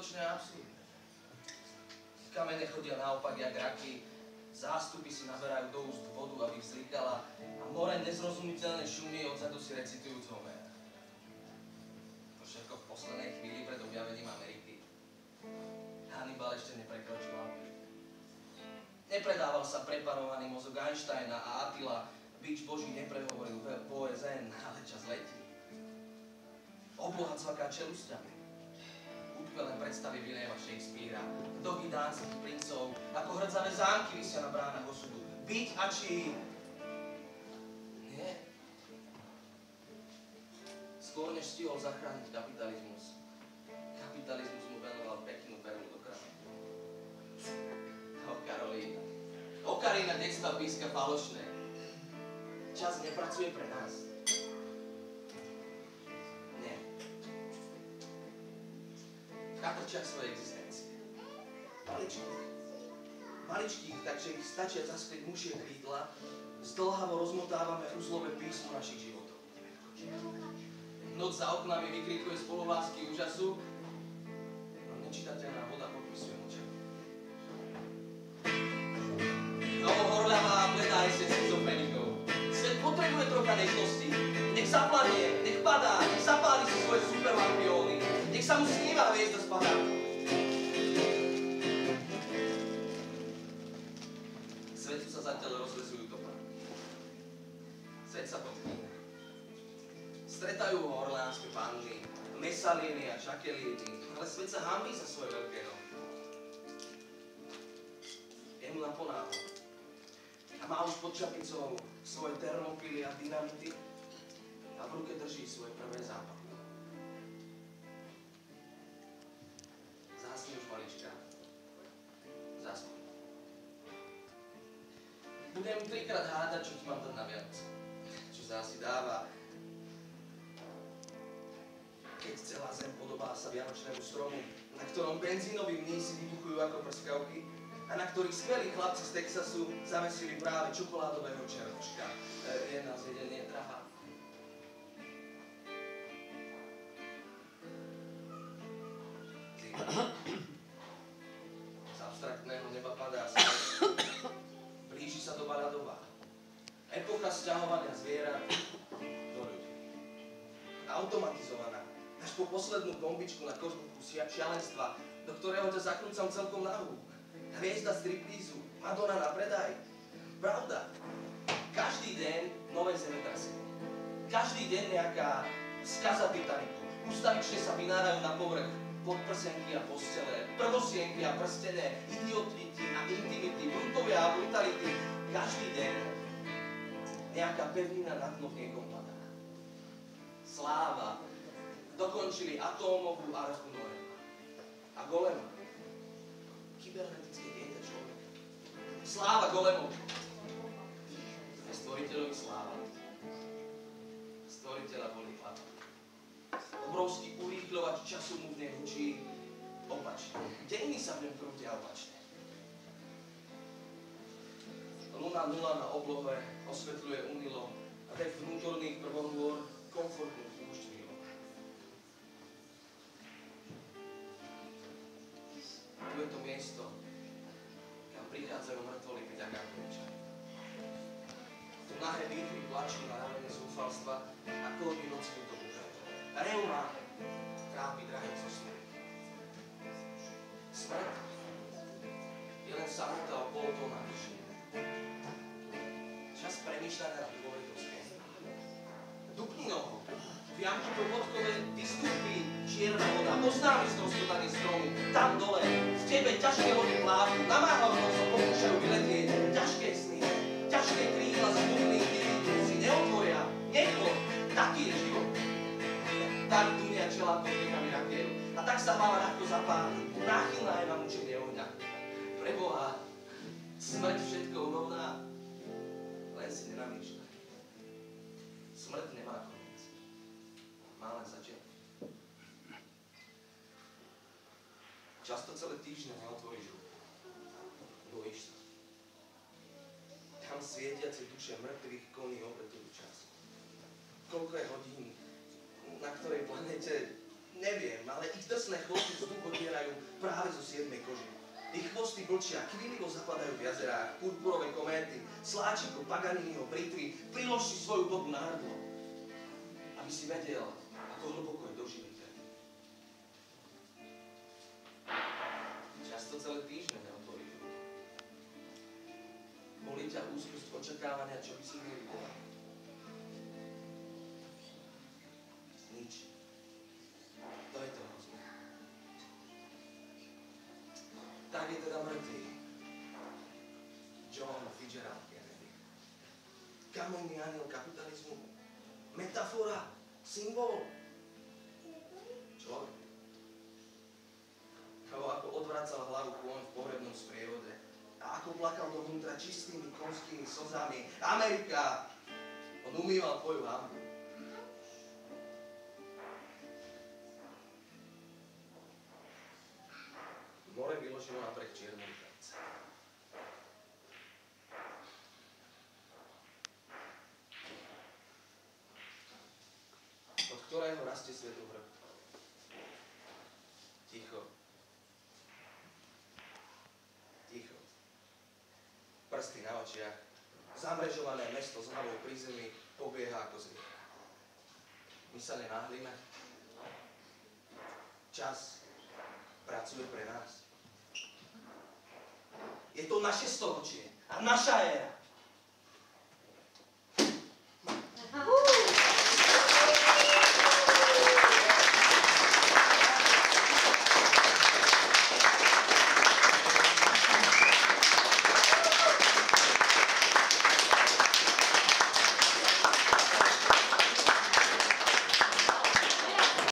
skutočne absurdné. Kamene chodia naopak jak raky, zástupy si naberajú do úst vodu, aby vzlikala a more nezrozumiteľne šumí odzadu si recitujúc Homera. To všetko v poslednej chvíli pred objavením Ameriky. Hannibal ešte neprekročil Alpy. Nepredával sa preparovaný mozog Einsteina a Attila, bič Boží neprehovoril v OSN, ale čas letí. Obloha cvaká čelusťami. Utkvelé predstavy Williama Shakespearea, dogy dánskych princov, ako hrdzavé zámky visia na bránach osudu. Byť a čím? Nie. Skôr než stihol zachrániť kapitalizmus, kapitalizmus mu venoval peknú perlu do kraju. O Karolína. Okarina detstva píska falošné. Čas nepracuje pre nás. Nie. V chatrčiach svojej existencie. Maličkých, takže ich stačia zaskryť mušie krídla, zdĺhavo rozmotávame uzlové písmo našich životov. Noc za oknami vykrikuje spolulásky úžasu, no nečitateľná voda podpisuje mlčanie. Novohorľavá bledá jeseň schizofrenikov. Svet potrebuje trocha nežnosti. Nech zaplanie, nech padá, nech zapáli si svoje superlampióny. Nech sa mu sníva hviezda spadá. Svetu sa zatiaľ rozvezujú topánky. Svet sa podpína. Stretajú ho orleánske panny, Mesaliny a Jacqueliny, ale svet sa hanbí za svoje veľké nohy. Je mu naponáhol. A má už pod čapicou svoje termopily a dynamity a v ruke drží svoje prvé západy. Zhasni už malička. Zasni. Budem 3-krát hádať, čo ti mám dať na viac. Čo sa asi dáva. Keď celá zem podobá sa vianočnému stromu, na ktorom benzínoví mnísi vybuchujú ako prskavky, a na ktorých skvelí chlapci z Texasu zamesili práve čokoládového červočka. Je na zjedenie drahá. Zima. Z abstraktného neba padá svet. Blíži sa doba ľadová. Epocha sťahovania zvierat do ľudí. Automatizovaná. Až po poslednú bombičku na kozmiku šialenstva, do ktorého ťa zakrúcam celkom nahú. Hviezda striptízu, Madonna na predaj. Pravda. Každý deň nové zemetrasenie. Každý deň nejaká skaza Titaniku. Ustavične sa vynárajú na povrch podprsenky a postele, prvosienky a prstené, idiotity a intimity, brutovia a brutality. Každý deň nejaká pevnina na dno v niekom padá. Sláva. Dokončili atómovú archu Noé. A Golema. Kybernetické dieťa človeka. Sláva Golemovi. Stvoriteľovi sláva. Stvoriteľa boli chlapci. Obrovský urýchľovač času mu v nej hučí opačne. Dejiny sa v ňom krútia opačne. Luna nula na oblohe osvetľuje umilo a dech vnútorných prvohôr komfortnú púšť milo. Tu je to miesto, kam prichádzajú mŕtvoli pri Agákoviča. Tu nahé výchry plačú na ramene zúfalstva a kolby noci to búchajú. Reuma trápi drahým zo smrti. Smrť je len samota o polotóna vyššie. Čas premýšľania na dôležitosti. Dupni nohou. V jamky po vodkové vystúpi čierna voda, oznámi stroskotanie stromu, tam dole, v tebe ťažké vody plávu, namáhavnou sa pokúšajú vyletieť, ťažké sny, ťažké krídla z dupných divítov si neotvoria, nechod, taký je život. Tak dunia čelá pod dýchami rakev, a tak sa hlava ľahko zapáli, náchylná je na mučenie ohňa. Preboha, smrť všetko urovná, len si nenamýšľaj. Smrť nemá koniec. Má len začiatok. Často celé týždne neotvoríš ruku. Bojíš sa. Tam svietiace duše mŕtvych koní obetujú čas. Koľko je hodín, na ktorej planete Neviem, ale ich drsné chvosty vzduch otierajú práve zo 7. kože. Ich chvosty blčia, kvílivo zapadajú v jazerách, purpurové kométy, sláčiku, Paganiniho britvy, prilož si svoju bodu na hrdlo, aby si vedel, ako hlboko je do života. Často celé týždne neotvoríš ruku. Bolí ťa úzkosť očakávania, čo by si nevidela. Nič. To je to hrozné. Tak je teda mŕtvý John Fitzgerald Kennedy. Kamojný aniel kapitalizmu. Metafora, symbol. Človek. Ako odvracal hlavu kôň v pohrebnom sprievode a ako plakal dovnútra čistými konskými slzami. Amerika! On umýval tvoju hanbu. More vyložilo na breh čiernu rukavice. Od ktorého rastie svetu hrb. Ticho. Ticho. Prsty na očiach. Zamrežované mesto s hlavou pri zemi pobieha ako zvyk. My sa nenáhlime. Čas pracuje pre nás. Je to naše storočie a naša éra.